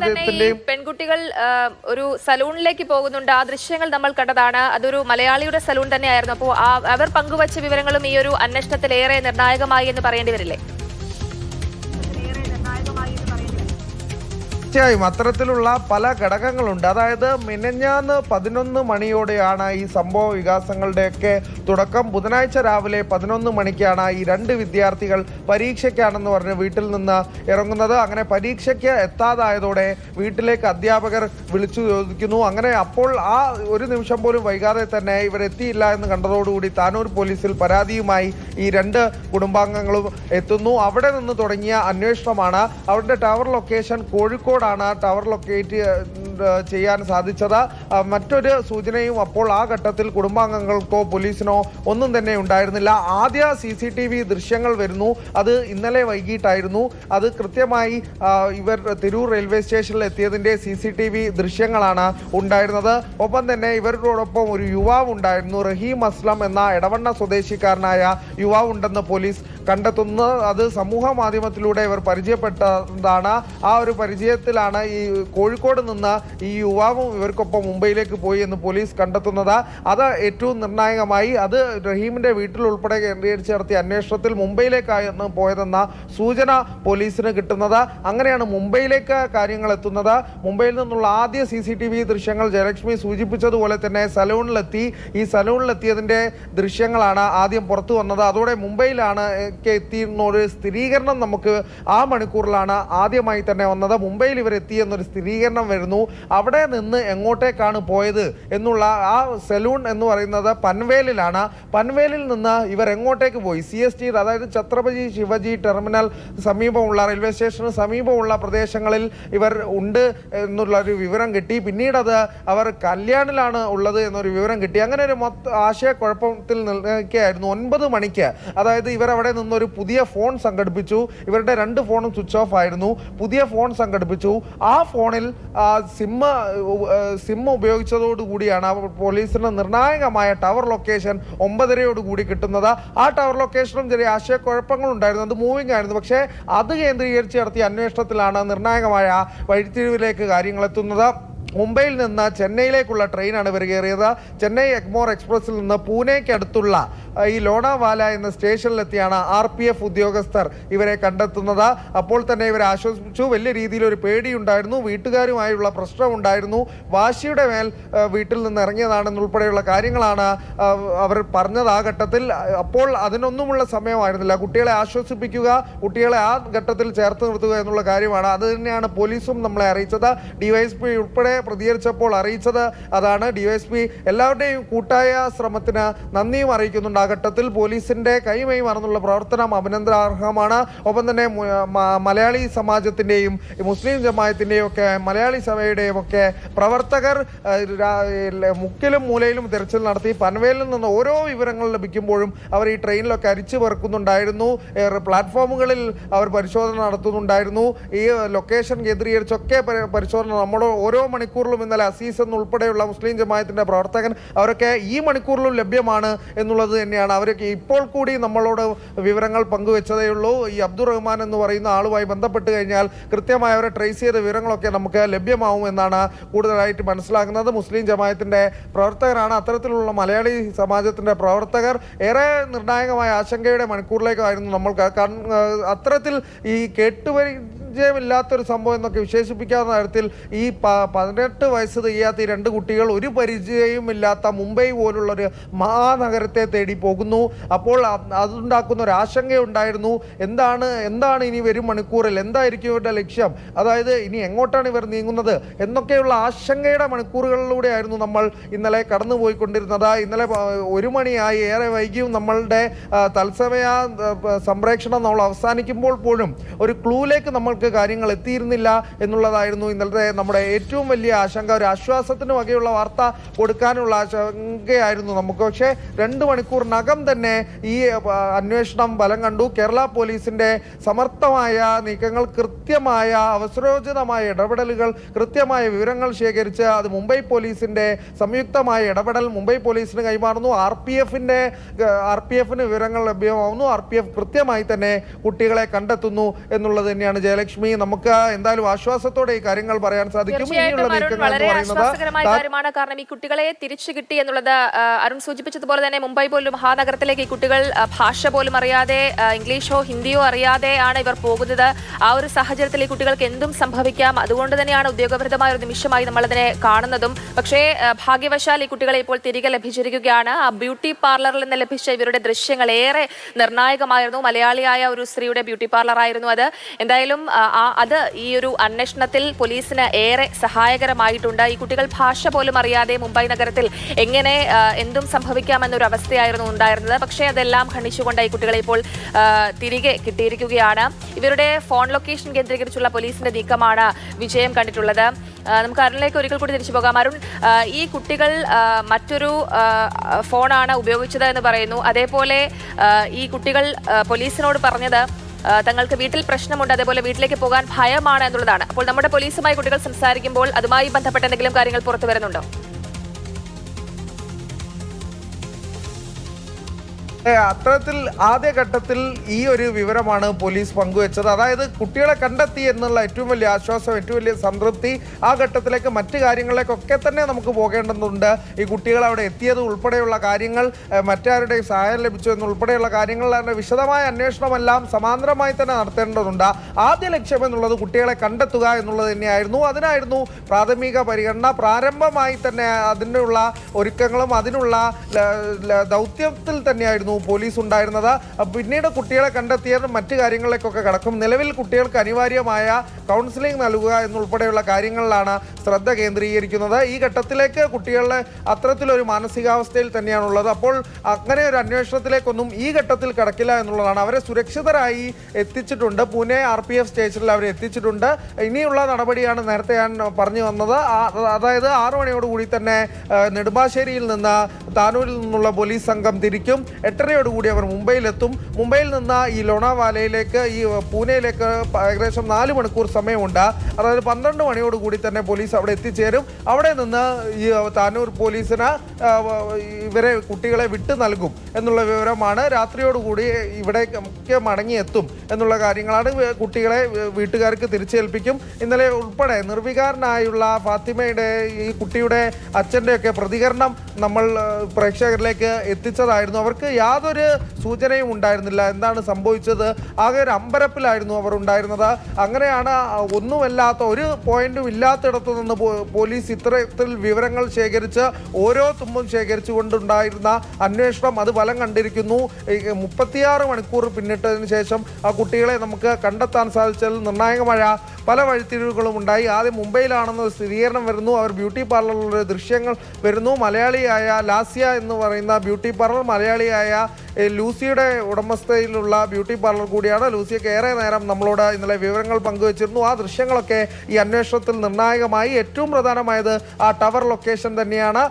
സാഹചര്യത്തിന്റെയും പെൺകുട്ടികൾ ഒരു സലൂണിലേക്ക് പോകുന്നുണ്ട്. ആ ദൃശ്യങ്ങൾ നമ്മൾ കണ്ടതാണ്. അതൊരു മലയാളിയുടെ സലൂൺ തന്നെയായിരുന്നു. അപ്പോൾ അവർ പങ്കുവച്ച വിവരങ്ങളും ഈ ഒരു അന്വേഷണത്തിൽ ഏറെ നിർണായകമായി എന്ന് പറയേണ്ടി വരില്ലേ? തീർച്ചയായും അത്തരത്തിലുള്ള പല ഘടകങ്ങളുണ്ട്. അതായത് മിനിഞ്ഞാന്ന് 11 മണിയോടെയാണ് ഈ സംഭവ വികാസങ്ങളുടെയൊക്കെ തുടക്കം. ബുധനാഴ്ച രാവിലെ 11 മണിക്കാണ് ഈ 2 വിദ്യാർത്ഥികൾ പരീക്ഷയ്ക്കാണെന്ന് പറഞ്ഞ് വീട്ടിൽ നിന്ന് ഇറങ്ങുന്നത്. അങ്ങനെ പരീക്ഷയ്ക്ക് എത്താതായതോടെ വീട്ടിലേക്ക് അധ്യാപകർ വിളിച്ചു ചോദിക്കുന്നു. അങ്ങനെ അപ്പോൾ ആ ഒരു നിമിഷം പോലും വൈകാതെ തന്നെ ഇവരെത്തിയില്ല എന്ന് കണ്ടതോടുകൂടി താനൂർ പോലീസിൽ പരാതിയുമായി ഈ 2 കുടുംബാംഗങ്ങളും എത്തുന്നു. അവിടെ നിന്ന് തുടങ്ങിയ അന്വേഷണമാണ്. അവരുടെ ടവർ ലൊക്കേഷൻ കോഴിക്കോടാണ്. ടവർ ലൊക്കേറ്റ് ചെയ്യാൻ സാധിച്ചത്. മറ്റൊരു സൂചനയും അപ്പോൾ ആ ഘട്ടത്തിൽ കുടുംബാംഗങ്ങൾക്കോ പോലീസിനോ ഒന്നും തന്നെ ഉണ്ടായിരുന്നില്ല. ആദ്യ CCTV ദൃശ്യങ്ങൾ വരുന്നു. അത് ഇന്നലെ വൈകിട്ടായിരുന്നു. അത് കൃത്യമായി ഇവർ തിരൂർ റെയിൽവേ സ്റ്റേഷനിൽ എത്തിയതിൻ്റെ CCTV ദൃശ്യങ്ങളാണ് ഉണ്ടായിരുന്നത്. ഒപ്പം തന്നെ ഇവരോടൊപ്പം ഒരു യുവാവ് ഉണ്ടായിരുന്നു. റഹീം അസ്ലം എന്ന എടവണ്ണ സ്വദേശിക്കാരനായ യുവാവുണ്ടെന്ന് പോലീസ് കണ്ടെത്തുന്നത്. അത് സമൂഹ മാധ്യമത്തിലൂടെ ഇവർ പരിചയപ്പെട്ടതാണ്. ആ ഒരു പരിചയത്തിലാണ് ഈ കോഴിക്കോട് നിന്ന് ഈ യുവാവും ഇവർക്കൊപ്പം മുംബൈയിലേക്ക് പോയി എന്ന് പോലീസ് കണ്ടെത്തുന്നത്. അത് ഏറ്റവും നിർണായകമായി. അത് റഹീമിന്റെ വീട്ടിൽ ഉൾപ്പെടെ കേന്ദ്രീകരിച്ച് നടത്തിയ അന്വേഷണത്തിൽ മുംബൈയിലേക്കാണ് പോയതെന്ന സൂചന പോലീസിന് കിട്ടുന്നത്. അങ്ങനെയാണ് മുംബൈയിലേക്ക് കാര്യങ്ങൾ എത്തുന്നത്. മുംബൈയിൽ നിന്നുള്ള ആദ്യ CCTV ദൃശ്യങ്ങൾ ജയലക്ഷ്മി സൂചിപ്പിച്ചതുപോലെ തന്നെ സലൂണിലെത്തി. ഈ സലൂണിലെത്തിയതിൻ്റെ ദൃശ്യങ്ങളാണ് ആദ്യം പുറത്തു വന്നത്. അതോടെ മുംബൈയിലാണ് എത്തിയിരുന്ന ഒരു സ്ഥിരീകരണം നമുക്ക് ആ മണിക്കൂറിലാണ് ആദ്യമായി തന്നെ വന്നത്. മുംബൈയിൽ ഇവർ എത്തി എന്നൊരു സ്ഥിരീകരണം വരുന്നു. അവിടെ നിന്ന് എങ്ങോട്ടേക്കാണ് പോയത് എന്നുള്ള ആ സലൂൺ എന്ന് പറയുന്നത് പൻവേലിലാണ്. പൻവേലിൽ നിന്ന് ഇവർ എങ്ങോട്ടേക്ക് പോയി? CST അതായത് ഛത്രപതി ശിവജി ടെർമിനൽ സമീപമുള്ള റെയിൽവേ സ്റ്റേഷന് സമീപമുള്ള പ്രദേശങ്ങളിൽ ഇവർ ഉണ്ട് എന്നുള്ളൊരു വിവരം കിട്ടി. പിന്നീട് അത് അവർ കല്യാണിലാണ് ഉള്ളത് എന്നൊരു വിവരം കിട്ടി. അങ്ങനെ ഒരു ആശയക്കുഴപ്പത്തിൽ നിൽക്കുകയായിരുന്നു. 9 മണിക്ക് അതായത് ഇവർ അവിടെ നിന്നൊരു പുതിയ ഫോൺ സംഘടിപ്പിച്ചു. ഇവരുടെ 2 ഫോണും സ്വിച്ച് ഓഫ് ആയിരുന്നു. പുതിയ ഫോൺ സംഘടിപ്പിച്ചു. ആ ഫോണിൽ സിം ഉപയോഗിച്ചതോടുകൂടിയാണ് പോലീസിന് നിർണായകമായ ടവർ ലൊക്കേഷൻ 9:30 കിട്ടുന്നത്. ആ ടവർ ലൊക്കേഷനും ചെറിയ ആശയക്കുഴപ്പങ്ങൾ ഉണ്ടായിരുന്നു. അത് മൂവിംഗ് ആയിരുന്നു. പക്ഷേ അത് കേന്ദ്രീകരിച്ച് നടത്തിയ അന്വേഷണത്തിലാണ് നിർണായകമായ വഴിത്തിരിവിലേക്ക് കാര്യങ്ങൾ എത്തുന്നത്. മുംബൈയിൽ നിന്ന് ചെന്നൈയിലേക്കുള്ള ട്രെയിനാണ് ഇവർ കയറിയത്. ചെന്നൈ എഗ്മോർ എക്സ്പ്രസിൽ നിന്ന് പൂനെക്ക് അടുത്തുള്ള ഈ ലോണാവാല എന്ന സ്റ്റേഷനിലെത്തിയാണ് RPF ഉദ്യോഗസ്ഥർ ഇവരെ കണ്ടെത്തുന്നത്. അപ്പോൾ തന്നെ ഇവരെ ആശ്വസിപ്പിച്ചു. വലിയ രീതിയിൽ ഒരു പേടിയുണ്ടായിരുന്നു. വീട്ടുകാരുമായുള്ള പ്രശ്നമുണ്ടായിരുന്നു. വാശിയുടെ മേൽ വീട്ടിൽ നിന്ന് ഇറങ്ങിയതാണെന്നുൾപ്പെടെയുള്ള കാര്യങ്ങളാണ് അവർ പറഞ്ഞത് ആ ഘട്ടത്തിൽ. അപ്പോൾ അതിനൊന്നുമുള്ള സമയമായിരുന്നില്ല. കുട്ടികളെ ആശ്വസിപ്പിക്കുക, കുട്ടികളെ ആ ഘട്ടത്തിൽ ചേർത്ത് നിർത്തുക എന്നുള്ള കാര്യമാണ്. അത് തന്നെയാണ് പോലീസും നമ്മളെ അറിയിച്ചത്. DYSP ഉൾപ്പെടെ പ്രതികരിച്ചപ്പോൾ അറിയിച്ചത് അതാണ്. DYSP എല്ലാവരുടെയും കൂട്ടായ ശ്രമത്തിന് നന്ദിയും അറിയിക്കുന്നുണ്ട്. ആ ഘട്ടത്തിൽ പോലീസിന്റെ കൈമൈ മറന്നുള്ള പ്രവർത്തനം അഭിനന്ദനാർഹമാണ്. ഒപ്പം തന്നെ മലയാളി സമാജത്തിന്റെയും മുസ്ലിം ജമാഅത്തിന്റെയും ഒക്കെ മലയാളി സഭയുടെയും ഒക്കെ പ്രവർത്തകർ മുക്കിലും മൂലയിലും തിരച്ചിൽ നടത്തി. പൻവേലിൽ നിന്ന് ഓരോ വിവരങ്ങൾ ലഭിക്കുമ്പോഴും അവർ ഈ ട്രെയിനിലൊക്കെ അരിച്ചു പെറുക്കുന്നുണ്ടായിരുന്നു. പ്ലാറ്റ്ഫോമുകളിൽ അവർ പരിശോധന നടത്തുന്നുണ്ടായിരുന്നു. ഈ ലൊക്കേഷൻ കേന്ദ്രീകരിച്ചൊക്കെ പരിശോധന നമ്മുടെ ഓരോ മണിക്കൂറിലും ഇന്നലെ അസീസ് എന്നുൾപ്പെടെയുള്ള മുസ്ലിം ജമാഅത്തിന്റെ പ്രവർത്തകൻ അവരൊക്കെ ഈ മണിക്കൂറിലും ലഭ്യമാണ് എന്നുള്ളത് തന്നെയാണ്. അവരൊക്കെ ഇപ്പോൾ കൂടി നമ്മളോട് വിവരങ്ങൾ പങ്കുവെച്ചതേ ഉള്ളൂ. ഈ അബ്ദുറഹ്മാൻ എന്ന് പറയുന്ന ആളുമായി ബന്ധപ്പെട്ട് കഴിഞ്ഞാൽ കൃത്യമായി അവരെ ട്രേസ് ചെയ്ത വിവരങ്ങളൊക്കെ നമുക്ക് ലഭ്യമാവും എന്നാണ് കൂടുതലായിട്ട് മനസ്സിലാക്കുന്നത്. മുസ്ലിം ജമാഅത്തിന്റെ പ്രവർത്തകരാണ്. അത്തരത്തിലുള്ള മലയാളി സമാജത്തിന്റെ പ്രവർത്തകർ ഏറെ നിർണായകമായ ആശങ്കയുടെ മണിക്കൂറിലേക്കായിരുന്നു നമ്മൾ അത്തരത്തിൽ ഈ കേട്ടുപരിചയമില്ലാത്തൊരു സംഭവം എന്നൊക്കെ വിശേഷിപ്പിക്കാവുന്ന തരത്തിൽ ഈ 18 വയസ്സ് തികയാത്ത ഈ 2 കുട്ടികൾ ഒരു പരിചയവുമില്ലാത്ത മുംബൈ പോലുള്ളൊരു മഹാനഗരത്തെ തേടി പോകുന്നു. അപ്പോൾ അതുണ്ടാക്കുന്ന ഒരു ആശങ്കയുണ്ടായിരുന്നു. എന്താണ് ഇനി വരും മണിക്കൂറിൽ എന്തായിരിക്കും ഇവരുടെ ലക്ഷ്യം, അതായത് ഇനി എങ്ങോട്ടാണ് ഇവർ നീങ്ങുന്നത് എന്നൊക്കെയുള്ള ആശങ്കയുടെ മണിക്കൂറുകളിലൂടെയായിരുന്നു നമ്മൾ ഇന്നലെ കടന്നുപോയിക്കൊണ്ടിരുന്നത്. ഇന്നലെ 1 മണിയായി, ഏറെ വൈകിയും നമ്മളുടെ തത്സമയ സംപ്രേഷണം നമ്മൾ അവസാനിക്കുമ്പോൾ പോലും ഒരു ക്ലൂയിലേക്ക് നമ്മൾക്ക് കാര്യങ്ങൾ എത്തിയിരുന്നില്ല എന്നുള്ളതായിരുന്നു ഇന്നലത്തെ നമ്മുടെ ഏറ്റവും വലിയ ആശങ്ക. ഒരു ആശ്വാസത്തിന് വകയുള്ള വാർത്ത കൊടുക്കാനുള്ള ആശങ്കയായിരുന്നു നമുക്ക്. പക്ഷേ 2 മണിക്കൂറിനകം തന്നെ ഈ അന്വേഷണം ഫലം കണ്ടു. കേരള പോലീസിന്റെ സമർത്ഥമായ നീക്കങ്ങൾ, കൃത്യമായ അവസരോചിതമായ ഇടപെടലുകൾ, കൃത്യമായ വിവരങ്ങൾ ശേഖരിച്ച് അത് മുംബൈ പോലീസിന്റെ സംയുക്തമായ ഇടപെടൽ മുംബൈ പോലീസിന് കൈമാറുന്നു. RPFന് വിവരങ്ങൾ ലഭ്യമാവുന്നു. RPF കൃത്യമായി തന്നെ കുട്ടികളെ കണ്ടെത്തുന്നു എന്നുള്ളത് തന്നെയാണ് ജയലക്ഷ്മി രശ്മി, നമുക്ക് എന്തായാലും ആശ്വാസത്തോടെ ഈ കാര്യങ്ങൾ പറയാൻ സാധിക്കും. തീർച്ചയായിട്ടും അരുൺ, വളരെ ആശ്വാസകരമായ കാര്യമാണ്. കാരണം ഈ കുട്ടികളെ തിരിച്ചു കിട്ടി എന്നുള്ളത് അരുൺ സൂചിപ്പിച്ചതുപോലെ തന്നെ മുംബൈ പോലും മഹാനഗരത്തിലേക്ക് ഈ കുട്ടികൾ ഭാഷ പോലും അറിയാതെ, ഇംഗ്ലീഷോ ഹിന്ദിയോ അറിയാതെ ആണ് ഇവർ പോകുന്നത്. ആ ഒരു സാഹചര്യത്തിൽ ഈ കുട്ടികൾക്ക് എന്തും സംഭവിക്കാം. അതുകൊണ്ട് തന്നെയാണ് ഉദ്യോഗപരമായ ഒരു നിമിഷമായി നമ്മൾ അതിനെ കാണുന്നതും. പക്ഷേ ഭാഗ്യവശാൽ ഈ കുട്ടികളെ ഇപ്പോൾ തിരികെ ലഭിച്ചിരിക്കുകയാണ്. ആ ബ്യൂട്ടി പാർലറിൽ നിന്ന് ലഭിച്ച ഇവരുടെ ദൃശ്യങ്ങൾ ഏറെ നിർണായകമായിരുന്നു. മലയാളിയായ ഒരു സ്ത്രീയുടെ ബ്യൂട്ടി പാർലർ ആയിരുന്നു അത്. എന്തായാലും അത് ഈ ഒരു അന്വേഷണത്തിൽ പോലീസിന് ഏറെ സഹായകരമായിട്ടുണ്ട്. ഈ കുട്ടികൾ ഭാഷ പോലും അറിയാതെ മുംബൈ നഗരത്തിൽ എങ്ങനെ എന്തും സംഭവിക്കാമെന്നൊരു അവസ്ഥയായിരുന്നു ഉണ്ടായിരുന്നത്. പക്ഷേ അതെല്ലാം ഖണ്ഡിച്ചുകൊണ്ട് ഈ കുട്ടികളെ ഇപ്പോൾ തിരികെ കിട്ടിയിരിക്കുകയാണ്. ഇവരുടെ ഫോൺ ലൊക്കേഷൻ കേന്ദ്രീകരിച്ചുള്ള പോലീസിന്റെ നീക്കമാണ് വിജയം കണ്ടിട്ടുള്ളത്. നമുക്ക് അരുണിലേക്ക് ഒരിക്കൽ കൂടി തിരിച്ചു പോകാം. അരുൺ, ഈ കുട്ടികൾ മറ്റൊരു ഫോണാണ് ഉപയോഗിച്ചത് എന്ന് പറയുന്നു. അതേപോലെ ഈ കുട്ടികൾ പോലീസിനോട് പറഞ്ഞത് തങ്ങൾക്ക് വീട്ടിൽ പ്രശ്നമുണ്ട്, അതേപോലെ വീട്ടിലേക്ക് പോകാൻ ഭയമാണ് എന്നുള്ളതാണ്. അപ്പോൾ നമ്മുടെ പോലീസുമായി കുട്ടികൾ സംസാരിക്കുമ്പോൾ അതുമായി ബന്ധപ്പെട്ട എന്തെങ്കിലും കാര്യങ്ങൾ പുറത്തു വരുന്നുണ്ടോ? അത്തരത്തിൽ ആദ്യഘട്ടത്തിൽ ഈ ഒരു വിവരമാണ് പോലീസ് പങ്കുവച്ചത്. അതായത് കുട്ടികളെ കണ്ടെത്തി എന്നുള്ള ഏറ്റവും വലിയ ആശ്വാസം, ഏറ്റവും വലിയ സംതൃപ്തി. ആ ഘട്ടത്തിലേക്ക് മറ്റു കാര്യങ്ങളിലേക്കൊക്കെ തന്നെ നമുക്ക് പോകേണ്ടതുണ്ട്. ഈ കുട്ടികൾ അവിടെ എത്തിയത് ഉൾപ്പെടെയുള്ള കാര്യങ്ങൾ, മറ്റാരുടെയും സഹായം ലഭിച്ചു എന്നുൾപ്പെടെയുള്ള കാര്യങ്ങളുടെ വിശദമായ അന്വേഷണമെല്ലാം സമാന്തരമായി തന്നെ നടത്തേണ്ടതുണ്ട്. ആദ്യ ലക്ഷ്യം എന്നുള്ളത് കുട്ടികളെ കണ്ടെത്തുക എന്നുള്ളത് തന്നെയായിരുന്നു. അതിനായിരുന്നു പ്രാഥമിക പരിഗണന. പ്രാരംഭമായി തന്നെ അതിനുള്ള ഒരുക്കങ്ങളും അതിനുള്ള ദൗത്യത്തിൽ തന്നെയായിരുന്നു പോലീസ് ഉണ്ടായിരുന്നത്. പിന്നീട് കുട്ടികളെ കണ്ടെത്തിയത് മറ്റു കാര്യങ്ങളിലേക്കൊക്കെ കടക്കും. നിലവിൽ കുട്ടികൾക്ക് അനിവാര്യമായ കൗൺസിലിംഗ് നൽകുക എന്നുൾപ്പെടെയുള്ള കാര്യങ്ങളിലാണ് ശ്രദ്ധ കേന്ദ്രീകരിക്കുന്നത്. ഈ ഘട്ടത്തിലേക്ക് കുട്ടികളുടെ അത്തരത്തിലൊരു മാനസികാവസ്ഥയിൽ തന്നെയാണുള്ളത്. അപ്പോൾ അങ്ങനെ ഒരു അന്വേഷണത്തിലേക്കൊന്നും ഈ ഘട്ടത്തിൽ കടക്കില്ല എന്നുള്ളതാണ്. അവരെ സുരക്ഷിതരായി എത്തിച്ചിട്ടുണ്ട്. പൂനെ RPF സ്റ്റേഷനിൽ അവരെ എത്തിച്ചിട്ടുണ്ട്. ഇനിയുള്ള നടപടിയാണ് നേരത്തെ ഞാൻ പറഞ്ഞു വന്നത്. അതായത് 6 മണിയോടുകൂടി തന്നെ നെടുമ്പാശ്ശേരിയിൽ നിന്ന്, താനൂരിൽ നിന്നുള്ള പോലീസ് സംഘം തിരിക്കും. 8:30 അവർ മുംബൈയിലെത്തും. മുംബൈയിൽ നിന്ന് ഈ ലോണാവാലയിലേക്ക്, ഈ പൂനെയിലേക്ക് ഏകദേശം 4 മണിക്കൂർ സമയമുണ്ട്. അതായത് 12 മണിയോടുകൂടി തന്നെ പോലീസ് അവിടെ എത്തിച്ചേരും. അവിടെ നിന്ന് ഈ താനൂർ പോലീസിന് കുട്ടികളെ വിട്ടു നൽകും എന്നുള്ള വിവരമാണ്. രാത്രിയോടുകൂടി ഇവിടേക്ക് മടങ്ങിയെത്തും എന്നുള്ള കാര്യങ്ങളാണ്. കുട്ടികളെ വീട്ടുകാർക്ക് തിരിച്ചേൽപ്പിക്കും. ഇന്നലെ ഉൾപ്പെടെ നിർവികാരനായുള്ള ഫാത്തിമയുടെ, ഈ കുട്ടിയുടെ അച്ഛൻ്റെയൊക്കെ പ്രതികരണം നമ്മൾ പ്രേക്ഷകരിലേക്ക് എത്തിച്ചതായിരുന്നു. അവർക്ക് യാതൊരു സൂചനയും ഉണ്ടായിരുന്നില്ല എന്താണ് സംഭവിച്ചത്. ആകെ ഒരു അമ്പരപ്പിലായിരുന്നു അവർ ഉണ്ടായിരുന്നത്. അങ്ങനെയാണ് ഒന്നുമല്ലാത്ത, ഒരു പോയിന്റും ഇല്ലാത്തിടത്തു നിന്ന് പോലീസ് ഇത്തരത്തിൽ വിവരങ്ങൾ ശേഖരിച്ച് ഓരോ തുമ്പും ശേഖരിച്ചു കൊണ്ടുണ്ടായിരുന്ന അന്വേഷണം അത് ഫലം കണ്ടിരിക്കുന്നു. 36 മണിക്കൂർ പിന്നിട്ടതിന് ശേഷം ആ കുട്ടികളെ നമുക്ക് കണ്ടെത്താൻ സാധിച്ചതിൽ നിർണായകമായ പല വഴിത്തിരിവുകളും ഉണ്ടായി. ആദ്യം മുംബൈയിലാണെന്ന് സ്ഥിരീകരണം വരുന്നു. അവർ ബ്യൂട്ടി പാർലറിലെ ദൃശ്യങ്ങൾ വരുന്നു. മലയാളിയായ ലാസ്യ എന്ന് പറയുന്ന ബ്യൂട്ടി പാർലർ, മലയാളിയായ ലൂസിയുടെ ഉടമസ്ഥയിലുള്ള ബ്യൂട്ടി പാർലർ കൂടിയാണ്. ലൂസിയൊക്കെ ഏറെ നേരം നമ്മളോട് ഇന്നലെ വിവരങ്ങൾ പങ്കുവച്ചിരുന്നു. ആ ദൃശ്യങ്ങളൊക്കെ ഈ അന്വേഷണത്തിൽ നിർണായകമായി. ഏറ്റവും പ്രധാനമായത് ആ ടവർ ലൊക്കേഷൻ തന്നെയാണ്.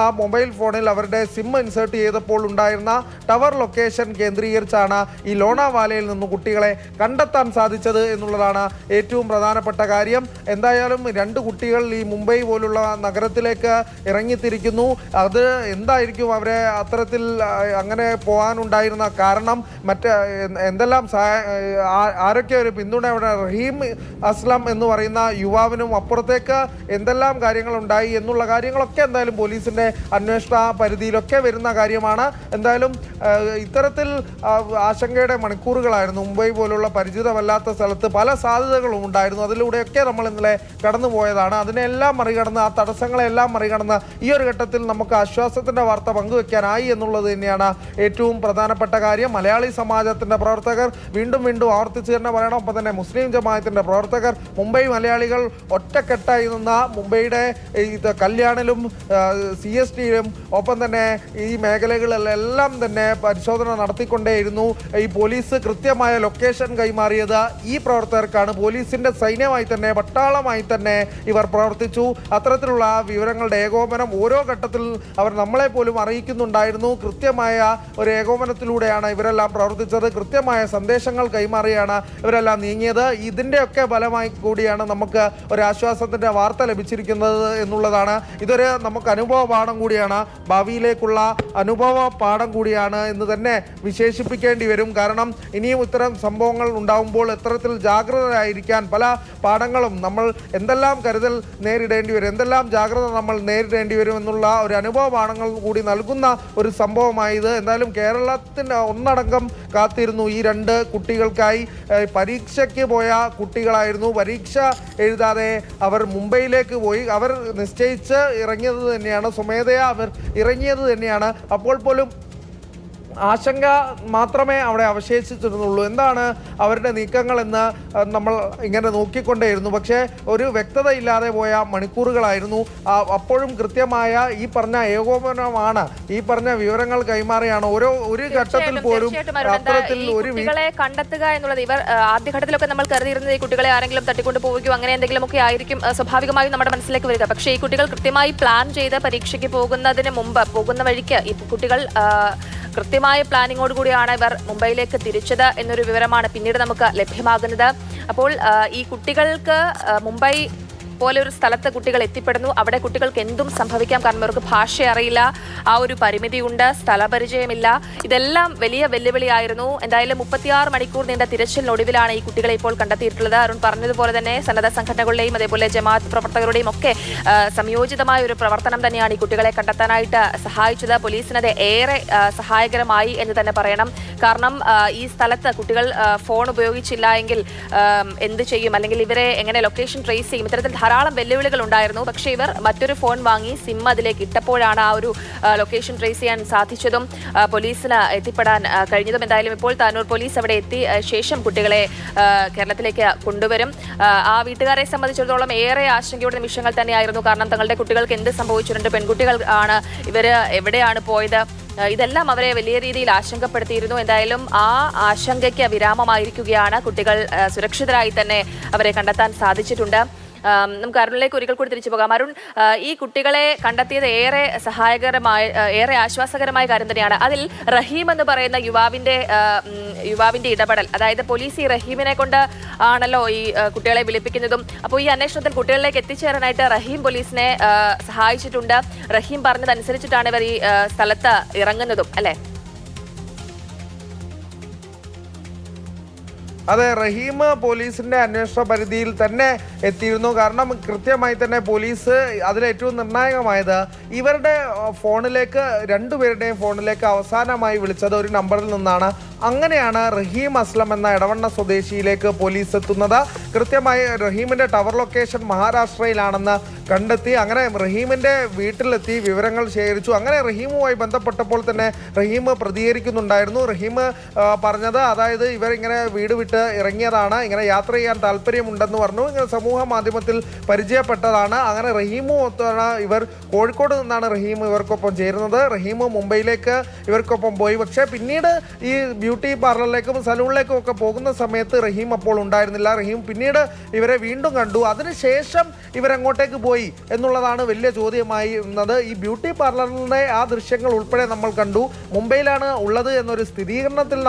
ആ മൊബൈൽ ഫോണിൽ അവരുടെ സിം ഇൻസേർട്ട് ചെയ്തപ്പോൾ ഉണ്ടായിരുന്ന ടവർ ലൊക്കേഷൻ കേന്ദ്രീകരിച്ചാണ് ഈ ലോണാവാലയിൽ നിന്ന് കുട്ടികളെ കണ്ടെത്താൻ സാധിച്ചത് എന്നുള്ളതാണ് ഏറ്റവും പ്രധാനപ്പെട്ട കാര്യം. എന്തായാലും 2 കുട്ടികൾ ഈ മുംബൈ പോലുള്ള നഗരത്തിലേക്ക് ഇറങ്ങിത്തിരിക്കുന്നു. അത് എന്തായിരിക്കും അവരെ അത്തരത്തിൽ അങ്ങനെ പോകാനുണ്ടായിരുന്ന കാരണം, എന്തെല്ലാം ആരൊക്കെ ഒരു പിന്തുണ അവിടെ, റഹീം അസ്ലം എന്ന് പറയുന്ന യുവാവിനും അപ്പുറത്തേക്ക് എന്തെല്ലാം കാര്യങ്ങളുണ്ടായി എന്നുള്ള കാര്യങ്ങളൊക്കെ എന്തായാലും പോലീസിന്റെ അന്വേഷണ പരിധിയിലൊക്കെ വരുന്ന കാര്യമാണ്. എന്തായാലും ഇത്തരത്തിൽ ആശങ്കയുടെ മണിക്കൂറുകളായിരുന്നു. മുംബൈ പോലുള്ള പരിചിതമല്ലാത്ത സ്ഥലത്ത് പല സാധ്യതകളും ഉണ്ടായിരുന്നു. അതിലൂടെയൊക്കെ നമ്മൾ ഇന്നലെ കടന്നുപോയതാണ്. അതിനെല്ലാം മറികടന്ന്, ആ തടസ്സങ്ങളെല്ലാം മറികടന്ന് ഈ ഒരു ഘട്ടത്തിൽ നമുക്ക് ആശ്വാസത്തിന്റെ വാർത്ത പങ്കുവെക്കാനായി എന്നുള്ളത് തന്നെയാണ് ഏറ്റവും പ്രധാനപ്പെട്ട കാര്യം. മലയാളി സമാജത്തിന്റെ പ്രവർത്തകർ വീണ്ടും ആവർത്തിച്ച് തന്നെ പറയണം. ഒപ്പം തന്നെ മുസ്ലിം ജമാഅത്തിന്റെ പ്രവർത്തകർ, മുംബൈ മലയാളികൾ ഒറ്റക്കെട്ടായി നിന്ന മുംബൈയുടെ കല്യാണിലും CSTയിലും ഒപ്പം തന്നെ ഈ മേഖലകളിലെല്ലാം തന്നെ പരിശോധന നടത്തിക്കൊണ്ടേയിരുന്നു. ഈ പോലീസ് കൃത്യമായ ലൊക്കേഷൻ കൈമാറിയത് ഈ പ്രവർത്തകർക്കാണ്. പോലീസിന്റെ സൈന്യമായി തന്നെ, പട്ടാളമായി തന്നെ ഇവർ പ്രവർത്തിച്ചു. അത്തരത്തിലുള്ള വിവരങ്ങളുടെ ഏകോപനം ഓരോ ഘട്ടത്തിൽ അവർ നമ്മളെ പോലും അറിയിക്കുന്നുണ്ടായിരുന്നു. കൃത്യമായ ഒരു ഏകോപനത്തിലൂടെയാണ് ഇവരെല്ലാം പ്രവർത്തിച്ചത്. കൃത്യമായ സന്ദേശങ്ങൾ കൈമാറിയാണ് ഇവരെല്ലാം നീങ്ങിയത്. ഇതിൻ്റെയൊക്കെ ഫലമായി കൂടിയാണ് നമുക്ക് ഒരു ആശ്വാസത്തിൻ്റെ വാർത്ത ലഭിച്ചിരിക്കുന്നത് എന്നുള്ളതാണ്. ഇതൊരു നമുക്ക് അനുഭവ പാഠം കൂടിയാണ്, ഭാവിയിലേക്കുള്ള അനുഭവ പാഠം കൂടിയാണ് എന്ന് തന്നെ വിശേഷിപ്പിക്കേണ്ടി വരും. കാരണം ഇനിയും ഇത്തരം സംഭവങ്ങൾ ഉണ്ടാകുമ്പോൾ എത്തരത്തിൽ ജാഗ്രതരായിരിക്കാൻ പല പാഠങ്ങളും നമ്മൾ എന്തെല്ലാം കരുതൽ നേരിടേണ്ടി വരും, എന്തെല്ലാം ജാഗ്രത നമ്മൾ നേരിടേണ്ടി വരും എന്നുള്ള ഒരു അനുഭവ പാഠങ്ങൾ കൂടി നൽകുന്ന ഒരു സംഭവമായത്. എന്തായാലും കേരളത്തിന് ഒന്നടങ്കം കാത്തിരുന്നു ഈ രണ്ട് കുട്ടികൾക്കായി. പരീക്ഷയ്ക്ക് പോയ കുട്ടികളായിരുന്നു. പരീക്ഷ എഴുതാതെ അവർ മുംബൈയിലേക്ക് പോയി. അവർ നിശ്ചയിച്ച് ഇറങ്ങിയത് തന്നെയാണ്, സ്വമേധയാ അവർ ഇറങ്ങിയത് തന്നെയാണ്. അപ്പോൾ പോലും ആശങ്ക മാത്രമേ അവിടെ അവശേഷിച്ചിരുന്നുള്ളൂ. എന്താണ് അവരുടെ നീക്കങ്ങളെന്ന് നമ്മൾ ഇങ്ങനെ നോക്കിക്കൊണ്ടേയിരുന്നു. പക്ഷേ ഒരു വ്യക്തതയില്ലാതെ പോയ മണിക്കൂറുകളായിരുന്നു. അപ്പോഴും കൃത്യമായ ഈ പറഞ്ഞ ഏകോപനമാണ്, ഈ പറഞ്ഞ വിവരങ്ങൾ കൈമാറിയാണ് ഒരു ഘട്ടത്തിൽ പോലും അത്തരത്തിൽ ഒരു കുട്ടികളെ കണ്ടെത്തുക എന്നുള്ളത്. ഇവർ ആദ്യഘട്ടത്തിലൊക്കെ നമ്മൾ കരുതിയിരുന്നത് ഈ കുട്ടികളെ ആരെങ്കിലും തട്ടിക്കൊണ്ട് പോവുകയോ അങ്ങനെ എന്തെങ്കിലും ഒക്കെ ആയിരിക്കും സ്വാഭാവികമായും നമ്മുടെ മനസ്സിലേക്ക് വരിക. പക്ഷേ ഈ കുട്ടികൾ കൃത്യമായി പ്ലാൻ ചെയ്ത് പരീക്ഷയ്ക്ക് പോകുന്നതിന് മുമ്പ് പോകുന്ന വഴിക്ക് ഈ കുട്ടികൾ കൃത്യമായ പ്ലാനിങ്ങോട് കൂടിയാണ് ഇവർ മുംബൈയിലേക്ക് തിരിച്ചത് എന്നൊരു വിവരമാണ് പിന്നീട് നമുക്ക് ലഭ്യമാകുന്നത്. അപ്പോൾ ഈ കുട്ടികൾക്ക് മുംബൈ പോലെ ഒരു സ്ഥലത്ത് കുട്ടികൾ എത്തിപ്പെടുന്നു. അവിടെ കുട്ടികൾക്ക് എന്തും സംഭവിക്കാം, കാരണം അവർക്ക് ഭാഷ അറിയില്ല, ആ ഒരു പരിമിതിയുണ്ട്, സ്ഥലപരിചയമില്ല. ഇതെല്ലാം വലിയ വെല്ലുവിളിയായിരുന്നു. എന്തായാലും 36 മണിക്കൂർ നീണ്ട തിരച്ചിലിനൊടുവിലാണ് ഈ കുട്ടികളെ ഇപ്പോൾ കണ്ടെത്തിയിട്ടുള്ളത്. അരുൺ പറഞ്ഞതുപോലെ തന്നെ സന്നദ്ധ സംഘടനകളുടെയും അതേപോലെ ജമാഅത്ത് പ്രവർത്തകരുടെയും ഒക്കെ സംയോജിതമായ ഒരു പ്രവർത്തനം തന്നെയാണ് ഈ കുട്ടികളെ കണ്ടെത്താനായിട്ട് സഹായിച്ചത്. പോലീസിനത് ഏറെ സഹായകരമായി എന്ന് തന്നെ പറയണം. കാരണം ഈ സ്ഥലത്ത് കുട്ടികൾ ഫോൺ ഉപയോഗിച്ചില്ല എങ്കിൽ എന്ത് ചെയ്യും, അല്ലെങ്കിൽ ഇവരെ എങ്ങനെ ലൊക്കേഷൻ ട്രേസ് ചെയ്യും, ഇത്തരത്തിൽ ധാരാളം വെല്ലുവിളികൾ ഉണ്ടായിരുന്നു. പക്ഷേ ഇവർ മറ്റൊരു ഫോൺ വാങ്ങി സിം അതിലേക്ക് ഇട്ടപ്പോഴാണ് ആ ഒരു ലൊക്കേഷൻ ട്രേസ് ചെയ്യാൻ സാധിച്ചതും പോലീസിന് എത്തിപ്പെടാൻ കഴിഞ്ഞതും. എന്തായാലും ഇപ്പോൾ താനൂർ പോലീസ് അവിടെ എത്തി ശേഷം കുട്ടികളെ കേരളത്തിലേക്ക് കൊണ്ടുവരും. ആ വീട്ടുകാരെ സംബന്ധിച്ചിടത്തോളം ഏറെ ആശങ്കയുടെ നിമിഷങ്ങൾ തന്നെയായിരുന്നു. കാരണം തങ്ങളുടെ കുട്ടികൾക്ക് എന്ത് സംഭവിച്ചിട്ടുണ്ട്, പെൺകുട്ടികൾ ആണ്, ഇവര് എവിടെയാണ് പോയത്, ഇതെല്ലാം അവരെ വലിയ രീതിയിൽ ആശങ്കപ്പെടുത്തിയിരുന്നു. എന്തായാലും ആ ആശങ്കയ്ക്ക് വിരാമമായിരിക്കുകയാണ്. കുട്ടികൾ സുരക്ഷിതരായി തന്നെ അവരെ കണ്ടെത്താൻ സാധിച്ചിട്ടുണ്ട്. നമുക്ക് അരുണിലേക്ക് ഒരിക്കൽ കൂടി തിരിച്ചു പോകാം. അരുൺ, ഈ കുട്ടികളെ കണ്ടെത്തിയത് ഏറെ സഹായകരമായ, ഏറെ ആശ്വാസകരമായ കാര്യം തന്നെയാണ്. അതിൽ റഹീം എന്ന് പറയുന്ന യുവാവിന്റെ ഇടപെടൽ, അതായത് പോലീസ് ഈ റഹീമിനെ കൊണ്ട് ആണല്ലോ ഈ കുട്ടികളെ വിളിപ്പിക്കുന്നതും. അപ്പോൾ ഈ അന്വേഷണത്തിൽ കുട്ടികളിലേക്ക് എത്തിച്ചേരാനായിട്ട് റഹീം പോലീസിനെ സഹായിച്ചിട്ടുണ്ട്. റഹീം പറഞ്ഞതനുസരിച്ചിട്ടാണ് ഇവർ ഈ സ്ഥലത്ത് ഇറങ്ങുന്നതും, അല്ലേ? അതെ, റഹീം പോലീസിന്റെ അന്വേഷണ പരിധിയിൽ തന്നെ എത്തിയിരുന്നു. കാരണം കൃത്യമായി തന്നെ പോലീസ് അതിലേറ്റവും നിർണായകമായത് ഇവരുടെ ഫോണിലേക്ക്, രണ്ടുപേരുടെയും ഫോണിലേക്ക് അവസാനമായി വിളിച്ചത് ഒരു നമ്പറിൽ നിന്നാണ്. അങ്ങനെയാണ് റഹീം അസ്ലം എന്ന എടവണ്ണ സ്വദേശിയിലേക്ക് പോലീസ് എത്തുന്നത്. കൃത്യമായി റഹീമിന്റെ ടവർ ലൊക്കേഷൻ മഹാരാഷ്ട്രയിലാണെന്ന് കണ്ടെത്തി. അങ്ങനെ റഹീമിന്റെ വീട്ടിലെത്തി വിവരങ്ങൾ ശേഖരിച്ചു. അങ്ങനെ റഹീമുമായി ബന്ധപ്പെട്ടപ്പോൾ തന്നെ റഹീം പ്രതികരിക്കുന്നുണ്ടായിരുന്നു. റഹീം പറഞ്ഞത്, അതായത് ഇവരിങ്ങനെ വീട് വിട്ട് ഇറങ്ങിയതാണ്, ഇങ്ങനെ യാത്ര ചെയ്യാൻ താല്പര്യമുണ്ടെന്ന് പറഞ്ഞു. ഇങ്ങനെ സമൂഹ മാധ്യമത്തിൽ പരിചയപ്പെട്ടതാണ്. അങ്ങനെ റഹീമുമൊത്താണ് ഇവർ, കോഴിക്കോട് നിന്നാണ് റഹീം ഇവർക്കൊപ്പം ചേരുന്നത്. റഹീം മുംബൈയിലേക്ക് ഇവർക്കൊപ്പം പോയി. പക്ഷേ പിന്നീട് ഈ ബ്യൂട്ടി പാർലറിലേക്കും സലൂണിലേക്കും ഒക്കെ പോകുന്ന സമയത്ത് റഹീം അപ്പോൾ ഉണ്ടായിരുന്നില്ല. റഹീം പിന്നീട് ഇവരെ വീണ്ടും കണ്ടു. അതിനുശേഷം ഇവരെങ്ങോട്ടേക്ക് പോയി എന്നുള്ളതാണ് വലിയ ചോദ്യമായി ഇരുന്നത്. ഈ ബ്യൂട്ടി പാർലറിൻ്റെ ആ ദൃശ്യങ്ങൾ ഉൾപ്പെടെ നമ്മൾ കണ്ടു. മുംബൈയിലാണ് ഉള്ളത് എന്നൊരു സ്ഥിരീകരണത്തിൽ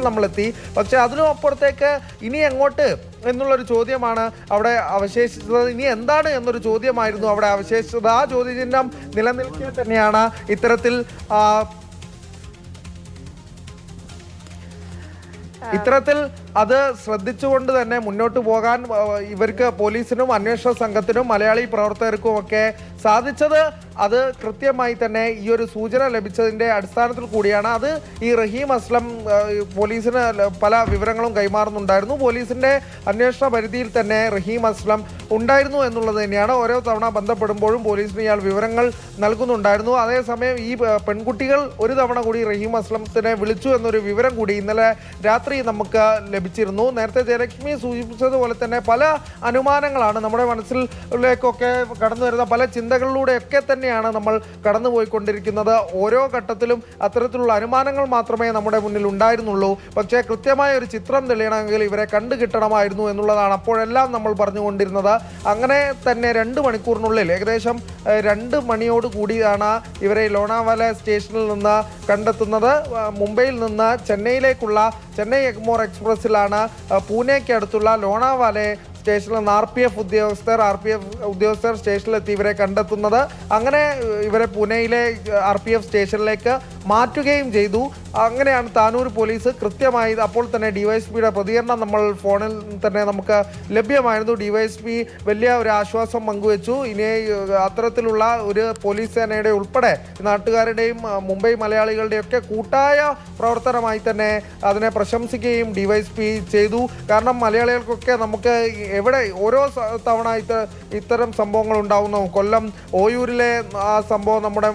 നമ്മളെത്തി. പക്ഷെ അതിനും അപ്പുറത്തേക്ക് ഇനി എങ്ങോട്ട് എന്നുള്ളൊരു ചോദ്യമാണ് അവിടെ അവശേഷിച്ചത്. ഇനി എന്താണ് എന്നൊരു ചോദ്യമായിരുന്നു അവിടെ അവശേഷിച്ചത്. ആ ചോദ്യചിഹ്നം നിലനിൽക്കെ തന്നെയാണ് ഇത്തരത്തിൽ അത് ശ്രദ്ധിച്ചുകൊണ്ട് തന്നെ മുന്നോട്ട് പോകാൻ ഇവർക്ക്, പോലീസിനും അന്വേഷണ സംഘത്തിനും മലയാളി പ്രവർത്തകർക്കും ഒക്കെ സാധിച്ചത്. അത് കൃത്യമായി തന്നെ ഈ ഒരു സൂചന ലഭിച്ചതിൻ്റെ അടിസ്ഥാനത്തിൽ കൂടിയാണ്. അത് ഈ റഹീം അസ്ലം പോലീസിന് പല വിവരങ്ങളും കൈമാറുന്നുണ്ടായിരുന്നു. പോലീസിൻ്റെ അന്വേഷണ പരിധിയിൽ തന്നെ റഹീം അസ്ലം ഉണ്ടായിരുന്നു എന്നുള്ളത് തന്നെയാണ്. ഓരോ തവണ ബന്ധപ്പെടുമ്പോഴും പോലീസിന് ഇയാൾ വിവരങ്ങൾ നൽകുന്നുണ്ടായിരുന്നു. അതേസമയം ഈ പെൺകുട്ടികൾ ഒരു തവണ കൂടി റഹീം അസ്ലത്തിനെ വിളിച്ചു എന്നൊരു വിവരം കൂടി ഇന്നലെ രാത്രി നമുക്ക് ലഭിച്ചിരുന്നു. നേരത്തെ ജയലക്ഷ്മി സൂചിപ്പിച്ചതുപോലെ തന്നെ പല അനുമാനങ്ങളാണ് നമ്മുടെ മനസ്സിലേക്കൊക്കെ കടന്നു വരുന്ന പല ചിന്തകളിലൂടെയൊക്കെ തന്നെയാണ് നമ്മൾ കടന്നുപോയിക്കൊണ്ടിരിക്കുന്നത്. ഓരോ ഘട്ടത്തിലും അത്തരത്തിലുള്ള അനുമാനങ്ങൾ മാത്രമേ നമ്മുടെ മുന്നിൽ ഉണ്ടായിരുന്നുള്ളൂ. പക്ഷേ കൃത്യമായ ഒരു ചിത്രം തെളിയണമെങ്കിൽ ഇവരെ കണ്ടു കിട്ടണമായിരുന്നു എന്നുള്ളതാണ് അപ്പോഴെല്ലാം നമ്മൾ പറഞ്ഞുകൊണ്ടിരുന്നത്. അങ്ങനെ തന്നെ 2 മണിക്കൂറിനുള്ളിൽ ഏകദേശം 2 മണിയോട് കൂടിയാണ് ഇവരെ ലോണാവാല സ്റ്റേഷനിൽ നിന്ന് കണ്ടെത്തുന്നത്. മുംബൈയിൽ നിന്ന് ചെന്നൈയിലേക്കുള്ള ചെന്നൈ എഗ്മോർ എക്സ്പ്രസ്സിലാണ് പൂനെക്ക് അടുത്തുള്ള ലോണാവാലെ സ്റ്റേഷനിൽ നിന്ന് RPF ഉദ്യോഗസ്ഥർ സ്റ്റേഷനിലെത്തി ഇവരെ കണ്ടെത്തുന്നത്. അങ്ങനെ ഇവരെ പൂനെയിലെ RPF സ്റ്റേഷനിലേക്ക് മാറ്റുകയും ചെയ്തു. അങ്ങനെയാണ് താനൂർ പോലീസ് കൃത്യമായി അപ്പോൾ തന്നെ ഡിവൈഎസ്പിയുടെ പ്രതികരണം നമ്മൾ ഫോണിൽ തന്നെ നമുക്ക് ലഭ്യമായിരുന്നു. ഡിവൈഎസ്പി വലിയ ഒരു ആശ്വാസം പങ്കുവച്ചു. ഇനി അത്തരത്തിലുള്ള ഒരു പോലീസ് സേനയുടെ ഉൾപ്പെടെ നാട്ടുകാരുടെയും മുംബൈ മലയാളികളുടെയും ഒക്കെ കൂട്ടായ പ്രവർത്തനമായി തന്നെ അതിനെ പ്രശംസിക്കുകയും ഡിവൈഎസ്പി ചെയ്തു. കാരണം മലയാളികൾക്കൊക്കെ നമുക്ക് എവിടെ ഓരോ തവണ ഇത്തരം സംഭവങ്ങൾ ഉണ്ടാവുന്നു. കൊല്ലം ഓയൂരിലെ ആ സംഭവം നമ്മുടെ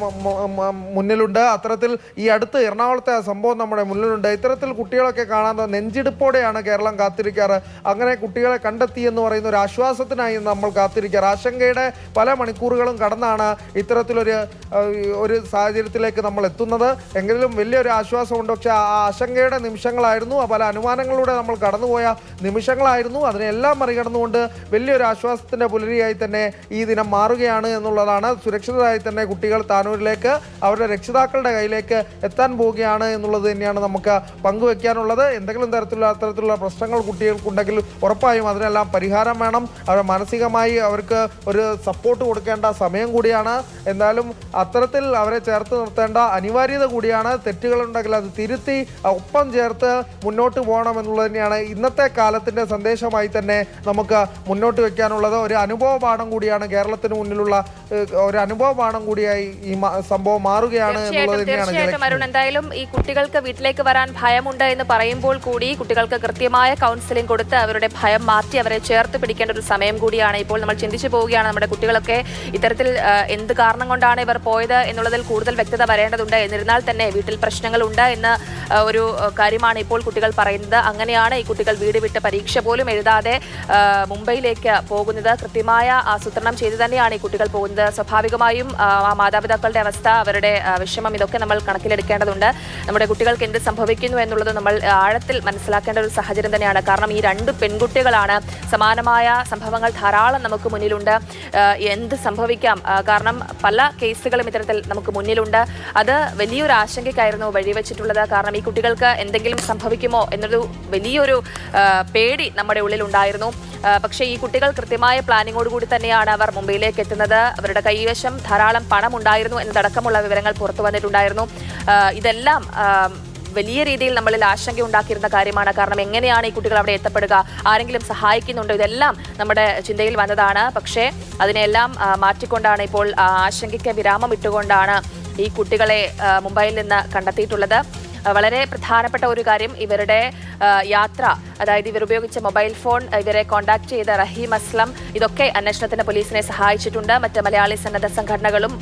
മുന്നിലുണ്ട്. അത്തരത്തിൽ ഈ അടുത്ത് എറണാകുളത്തെ സംഭവം നമ്മുടെ മുന്നിലുണ്ട്. ഇത്തരത്തിൽ കുട്ടികളൊക്കെ കാണാൻ നെഞ്ചിടിപ്പോടെയാണ് കേരളം കാത്തിരിക്കാറ്. അങ്ങനെ കുട്ടികളെ കണ്ടെത്തി എന്ന് പറയുന്ന ഒരു ആശ്വാസത്തിനായി നമ്മൾ കാത്തിരിക്കാറ്. ആശങ്കയുടെ പല മണിക്കൂറുകളും കടന്നാണ് ഇത്തരത്തിലൊരു സാഹചര്യത്തിലേക്ക് നമ്മൾ എത്തുന്നത്. എങ്കിലും വലിയൊരു ആശ്വാസമുണ്ട്. പക്ഷെ ആ ആശങ്കയുടെ നിമിഷങ്ങളായിരുന്നു, പല അനുമാനങ്ങളിലൂടെ നമ്മൾ കടന്നുപോയ നിമിഷങ്ങളായിരുന്നു. അതിനെല്ലാം മറികടന്നുകൊണ്ട് വലിയൊരു ആശ്വാസത്തിന്റെ പുലരിയായി തന്നെ ഈ ദിനം മാറുകയാണ് എന്നുള്ളതാണ്. സുരക്ഷിതരായി തന്നെ കുട്ടികൾ താനൂരിലേക്ക് അവരുടെ രക്ഷിതാക്കളുടെ കയ്യിലേക്ക് എത്താൻ പോവുകയാണ് എന്നുള്ളത് തന്നെയാണ് നമുക്ക് പങ്കുവെക്കാനുള്ളത്. എന്തെങ്കിലും അത്തരത്തിലുള്ള പ്രശ്നങ്ങൾ കുട്ടികൾക്കുണ്ടെങ്കിൽ ഉറപ്പായും അതിനെല്ലാം പരിഹാരം വേണം. അവരെ മാനസികമായി അവർക്ക് ഒരു സപ്പോർട്ട് കൊടുക്കേണ്ട സമയം കൂടിയാണ്. എന്തായാലും അത്തരത്തിൽ അവരെ ചേർത്ത് നിർത്തേണ്ട അനിവാര്യത കൂടിയാണ്. തെറ്റുകളുണ്ടെങ്കിൽ അത് തിരുത്തി ഒപ്പം ചേർത്ത് മുന്നോട്ട് പോകണം എന്നുള്ളത് തന്നെയാണ് ഇന്നത്തെ കാലത്തിന്റെ സന്ദേശമായി തന്നെ നമുക്ക് മുന്നോട്ട് വെക്കാനുള്ളത്. ഒരു അനുഭവ പാഠം കൂടിയാണ് കേരളത്തിന് മുന്നിലുള്ള ഒരു അനുഭവ പാഠം കൂടിയായി ഈ സംഭവം മാറുകയാണ് എന്നുള്ളത് തന്നെയാണ്. അരുൺ, എന്തായാലും ഈ കുട്ടികൾക്ക് വീട്ടിലേക്ക് വരാൻ ഭയമുണ്ട് എന്ന് പറയുമ്പോൾ കൂടി കുട്ടികൾക്ക് കൃത്യമായ കൗൺസിലിംഗ് കൊടുത്ത് അവരുടെ ഭയം മാറ്റി അവരെ ചേർത്ത് പിടിക്കേണ്ട ഒരു സമയം കൂടിയാണ്. ഇപ്പോൾ നമ്മൾ ചിന്തിച്ചു പോവുകയാണ്, നമ്മുടെ കുട്ടികളൊക്കെ ഇത്തരത്തിൽ എന്ത് കാരണം കൊണ്ടാണ് ഇവർ പോയത് എന്നുള്ളതിൽ കൂടുതൽ വ്യക്തത വരേണ്ടതുണ്ട്. എന്നിരുന്നാൽ തന്നെ വീട്ടിൽ പ്രശ്നങ്ങളുണ്ട് എന്ന ഒരു കാര്യമാണ് ഇപ്പോൾ കുട്ടികൾ പറയുന്നത്. അങ്ങനെയാണ് ഈ കുട്ടികൾ വീട് വിട്ട് പരീക്ഷ പോലും എഴുതാതെ മുംബൈയിലേക്ക് പോകുന്നത്. കൃത്യമായ ആസൂത്രണം ചെയ്ത് തന്നെയാണ് ഈ കുട്ടികൾ പോകുന്നത്. സ്വാഭാവികമായും ആ മാതാപിതാക്കളുടെ അവസ്ഥ, അവരുടെ വിഷമം, ഇതൊക്കെ നമ്മൾ കണക്കിലെടുക്കേണ്ടതുണ്ട്. നമ്മുടെ കുട്ടികൾക്ക് എന്ത് സംഭവിക്കുന്നു എന്നുള്ളത് നമ്മൾ ആഴത്തിൽ മനസ്സിലാക്കേണ്ട ഒരു സാഹചര്യം തന്നെയാണ്. കാരണം ഈ 2 പെൺകുട്ടികളാണ്. സമാനമായ സംഭവങ്ങൾ ധാരാളം നമുക്ക് മുന്നിലുണ്ട്. എന്ത് സംഭവിക്കാം? കാരണം പല കേസുകളും ഇത്തരത്തിൽ നമുക്ക് മുന്നിലുണ്ട്. അത് വലിയൊരു ആശങ്കയ്ക്കായിരുന്നു വഴിവെച്ചിട്ടുള്ളത്. കാരണം ഈ കുട്ടികൾക്ക് എന്തെങ്കിലും സംഭവിക്കുമോ എന്നൊരു വലിയൊരു പേടി നമ്മുടെ ഉള്ളിലുണ്ടായിരുന്നു. പക്ഷേ ഈ കുട്ടികൾ കൃത്യമായ പ്ലാനിങ്ങോടുകൂടി തന്നെയാണ് അവർ മുംബൈയിലേക്ക് എത്തുന്നത്. അവരുടെ കൈവശം ധാരാളം പണം ഉണ്ടായിരുന്നു എന്നതടക്കമുള്ള വിവരങ്ങൾ പുറത്തു വന്നിട്ടുണ്ടായിരുന്നു. ഇതെല്ലാം വലിയ രീതിയിൽ നമ്മളിൽ ആശങ്ക ഉണ്ടാക്കിയിരുന്ന കാര്യമാണ്. കാരണം എങ്ങനെയാണ് ഈ കുട്ടികൾ അവിടെ എത്തപ്പെടുക, ആരെങ്കിലും സഹായിക്കുന്നുണ്ടോ, ഇതെല്ലാം നമ്മുടെ ചിന്തയിൽ വന്നതാണ്. പക്ഷേ അതിനെല്ലാം മാറ്റിക്കൊണ്ടാണ് ഇപ്പോൾ ആശങ്കയ്ക്ക് വിരാമം ഇട്ടുകൊണ്ടാണ് ഈ കുട്ടികളെ മുംബൈയിൽ നിന്ന് കണ്ടെത്തിയിട്ടുള്ളത്. വളരെ പ്രധാനപ്പെട്ട ഒരു കാര്യം, ഇവരുടെ യാത്ര, അതായത് ഇവർ ഉപയോഗിച്ച മൊബൈൽ ഫോൺ, ഇവരെ കോൺടാക്ട് ചെയ്ത റഹീം അസ്ലം, ഇതൊക്കെ അന്വേഷണത്തിന് പോലീസിനെ സഹായിച്ചിട്ടുണ്ട്. മറ്റ് മലയാളി സന്നദ്ധ സംഘടനകളും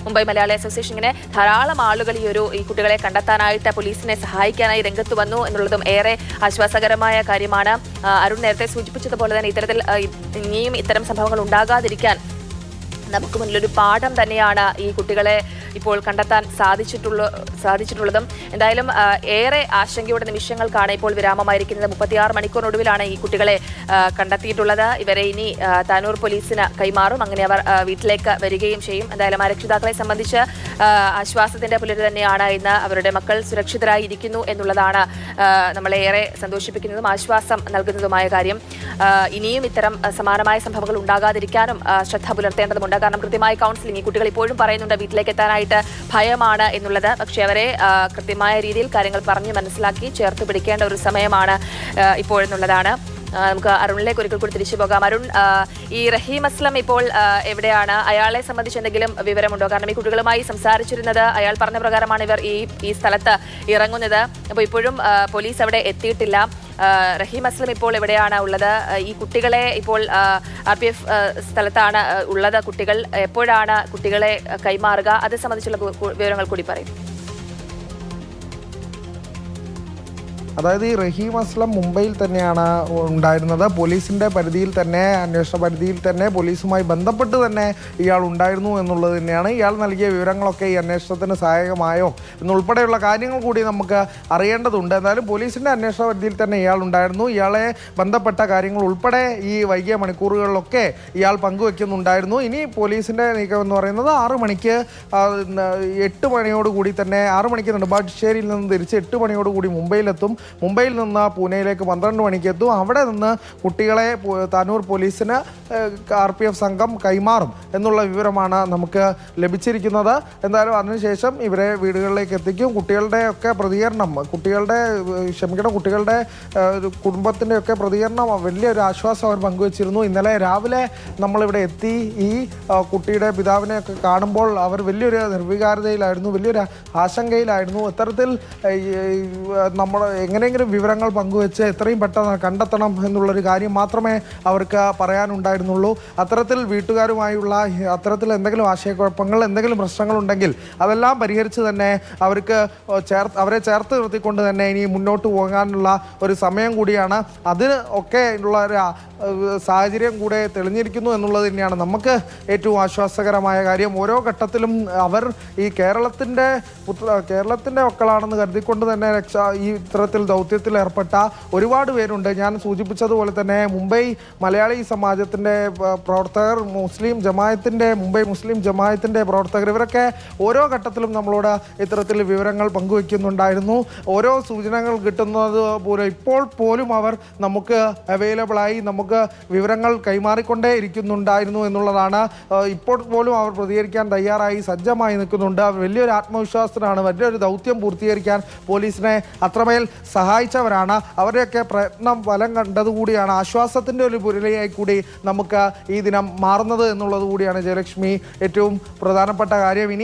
മുംബൈ മലയാളി അസോസിയേഷൻ, ഇങ്ങനെ ധാരാളം ആളുകൾ ഈ കുട്ടികളെ കണ്ടെത്താനായിട്ട് പോലീസിനെ സഹായിക്കാനായി രംഗത്ത് വന്നു എന്നുള്ളതും ഏറെ ആശ്വാസകരമായ കാര്യമാണ്. അരുൺ നേരത്തെ സൂചിപ്പിച്ചതുപോലെ തന്നെ ഇത്തരത്തിൽ ഇനിയും ഇത്തരം സംഭവങ്ങൾ ഉണ്ടാകാതിരിക്കാൻ നമുക്ക് മുന്നിലൊരു പാഠം തന്നെയാണ് ഈ കുട്ടികളെ ഇപ്പോൾ കണ്ടെത്താൻ സാധിച്ചിട്ടുള്ളതും. എന്തായാലും ഏറെ ആശങ്കയുടെ നിമിഷങ്ങൾക്കാണ് ഇപ്പോൾ വിരാമമായിരിക്കുന്നത്. 36 മണിക്കൂറിനൊടുവിലാണ് ഈ കുട്ടികളെ കണ്ടെത്തിയിട്ടുള്ളത്. ഇവരെ ഇനി താനൂർ പോലീസിന് കൈമാറും. അങ്ങനെ അവർ വീട്ടിലേക്ക് വരികയും ചെയ്യും. എന്തായാലും ആ രക്ഷിതാക്കളെ സംബന്ധിച്ച് ആശ്വാസത്തിന്റെ പുലരി തന്നെയാണ് ഇന്ന്. അവരുടെ മക്കൾ സുരക്ഷിതരായി ഇരിക്കുന്നു എന്നുള്ളതാണ് നമ്മളെ ഏറെ സന്തോഷിപ്പിക്കുന്നതും ആശ്വാസം നൽകുന്നതുമായ കാര്യം. ഇനിയും ഇത്തരം സമാനമായ സംഭവങ്ങൾ ഉണ്ടാകാതിരിക്കാനും ശ്രദ്ധ പുലർത്തേണ്ടതുണ്ട്. കാരണം കൃത്യമായ കൗൺസിലിംഗ്, ഈ കുട്ടികൾ ഇപ്പോഴും പറയുന്നുണ്ട് വീട്ടിലേക്ക് എത്താനായിട്ട് ഭയമാണ് എന്നുള്ളത്. പക്ഷേ അവരെ കൃത്യമായ രീതിയിൽ കാര്യങ്ങൾ പറഞ്ഞ് മനസ്സിലാക്കി ചേർത്ത് പിടിക്കേണ്ട ഒരു സമയമാണ് ഇപ്പോഴെന്നുള്ളതാണ്. നമുക്ക് അരുണിലേക്ക് ഒരിക്കൽ കൂടി തിരിച്ചു പോകാം. അരുൺ, ഈ റഹീം അസ്ലം ഇപ്പോൾ എവിടെയാണ്? അയാളെ സംബന്ധിച്ച് എന്തെങ്കിലും വിവരമുണ്ടോ? കാരണം ഈ കുട്ടികളുമായി സംസാരിച്ചിരുന്നത് അയാൾ പറഞ്ഞ പ്രകാരമാണ് ഇവർ ഈ സ്ഥലത്ത് ഇറങ്ങുന്നത്. അപ്പോൾ ഇപ്പോഴും പോലീസ് അവിടെ എത്തിയിട്ടില്ല. റഹീം അസ്ലം ഇപ്പോൾ എവിടെയാണ് ഉള്ളത്? ഈ കുട്ടികളെ ഇപ്പോൾ RPF സ്ഥലത്താണ് ഉള്ളത്. കുട്ടികൾ എപ്പോഴാണ് കുട്ടികളെ കൈമാറുക? അത് സംബന്ധിച്ചുള്ള വിവരങ്ങൾ കൂടി പറയും. അതായത് ഈ റഹീം അസ്ലം മുംബൈയിൽ തന്നെയാണ് ഉണ്ടായിരുന്നത്. പോലീസിൻ്റെ പരിധിയിൽ തന്നെ, അന്വേഷണ പരിധിയിൽ തന്നെ, പോലീസുമായി ബന്ധപ്പെട്ട് തന്നെ ഇയാൾ ഉണ്ടായിരുന്നു എന്നുള്ളത് തന്നെയാണ്. ഇയാൾ നൽകിയ വിവരങ്ങളൊക്കെ ഈ അന്വേഷണത്തിന് സഹായകമായോ എന്നുൾപ്പെടെയുള്ള കാര്യങ്ങൾ കൂടി നമുക്ക് അറിയേണ്ടതുണ്ട്. എന്നാലും പോലീസിൻ്റെ അന്വേഷണ പരിധിയിൽ തന്നെ ഇയാൾ ഉണ്ടായിരുന്നു. ഇയാളെ ബന്ധപ്പെട്ട കാര്യങ്ങൾ ഉൾപ്പെടെ ഈ വൈകിയ മണിക്കൂറുകളിലൊക്കെ ഇയാൾ പങ്കുവെക്കുന്നുണ്ടായിരുന്നു. ഇനി പോലീസിൻ്റെ നീക്കം എന്ന് പറയുന്നത് 6 മണിക്ക് 8 മണിയോടുകൂടി തന്നെ 6 മണിക്ക് നെടുമ്പാശ്ശേരിയിൽ നിന്ന് തിരിച്ച് 8 മണിയോടുകൂടി മുംബൈയിലെത്തും. മുംബൈയിൽ നിന്ന് പൂനെയിലേക്ക് 12 മണിക്ക് എത്തും. അവിടെ നിന്ന് കുട്ടികളെ താനൂർ പോലീസിന് RPF സംഘം കൈമാറും എന്നുള്ള വിവരമാണ് നമുക്ക് ലഭിച്ചിരിക്കുന്നത്. എന്തായാലും അതിനുശേഷം ഇവരെ വീടുകളിലേക്ക് എത്തിക്കും. കുട്ടികളുടെ കുടുംബത്തിൻ്റെ ഒക്കെ പ്രതികരണം വലിയൊരു ആശ്വാസം അവർ പങ്കുവച്ചിരുന്നു. ഇന്നലെ രാവിലെ നമ്മളിവിടെ എത്തി ഈ കുട്ടിയുടെ പിതാവിനെയൊക്കെ കാണുമ്പോൾ അവർ വലിയൊരു നിർവികാരതയിലായിരുന്നു, വലിയൊരു ആശങ്കയിലായിരുന്നു. ഇത്തരത്തിൽ നമ്മൾ എങ്ങനെയെങ്കിലും വിവരങ്ങൾ പങ്കുവെച്ച് എത്രയും പെട്ടെന്ന് കണ്ടെത്തണം എന്നുള്ളൊരു കാര്യം മാത്രമേ അവർക്ക് പറയാനുണ്ടായിരുന്നുള്ളൂ. അത്തരത്തിൽ വീട്ടുകാരുമായുള്ള അത്തരത്തിൽ എന്തെങ്കിലും ആശയക്കുഴപ്പങ്ങൾ, എന്തെങ്കിലും പ്രശ്നങ്ങളുണ്ടെങ്കിൽ അതെല്ലാം പരിഹരിച്ച് തന്നെ അവരെ ചേർത്ത് നിർത്തിക്കൊണ്ട് തന്നെ ഇനി മുന്നോട്ട് പോകാനുള്ള ഒരു സമയം കൂടിയാണ്. അതിന് ഒക്കെ ഉള്ള ഒരു സാഹചര്യം കൂടെ തെളിഞ്ഞിരിക്കുന്നു എന്നുള്ളത് തന്നെയാണ് നമുക്ക് ഏറ്റവും ആശ്വാസകരമായ കാര്യം. ഓരോ ഘട്ടത്തിലും അവർ ഈ കേരളത്തിൻ്റെ മക്കളാണെന്ന് കരുതിക്കൊണ്ട് തന്നെ ഈ ഇത്തരത്തിൽ ദൗത്യത്തിൽ ഏർപ്പെട്ട ഒരുപാട് പേരുണ്ട്. ഞാൻ സൂചിപ്പിച്ചതുപോലെ തന്നെ മുംബൈ മലയാളി സമാജത്തിൻ്റെ പ്രവർത്തകർ, മുംബൈ മുസ്ലിം ജമായത്തിൻ്റെ പ്രവർത്തകർ, ഇവരൊക്കെ ഓരോ ഘട്ടത്തിലും നമ്മളോട് ഇത്തരത്തിൽ വിവരങ്ങൾ പങ്കുവയ്ക്കുന്നുണ്ടായിരുന്നു. ഓരോ സൂചനകൾ കിട്ടുന്നത് പോലെ ഇപ്പോൾ പോലും അവർ നമുക്ക് അവൈലബിളായി നമുക്ക് വിവരങ്ങൾ കൈമാറിക്കൊണ്ടേ ഇരിക്കുന്നുണ്ടായിരുന്നു എന്നുള്ളതാണ്. ഇപ്പോൾ പോലും അവർ പ്രതികരിക്കാൻ തയ്യാറായി സജ്ജമായി നിൽക്കുന്നുണ്ട്. അവർ വലിയൊരു ആത്മവിശ്വാസത്തിനാണ്. വലിയൊരു ദൗത്യം പൂർത്തീകരിക്കാൻ പോലീസിനെ അത്രമേൽ സഹായിച്ചവരാണ്. അവരുടെയൊക്കെ പ്രയത്നം ഫലം കണ്ടതുകൂടിയാണ്, ആശ്വാസത്തിൻ്റെ ഒരു പുരളിയായി കൂടി നമുക്ക് ഈ ദിനം മാറുന്നത് എന്നുള്ളത് കൂടിയാണ് ജയലക്ഷ്മി ഏറ്റവും പ്രധാനപ്പെട്ട കാര്യം. ഇനി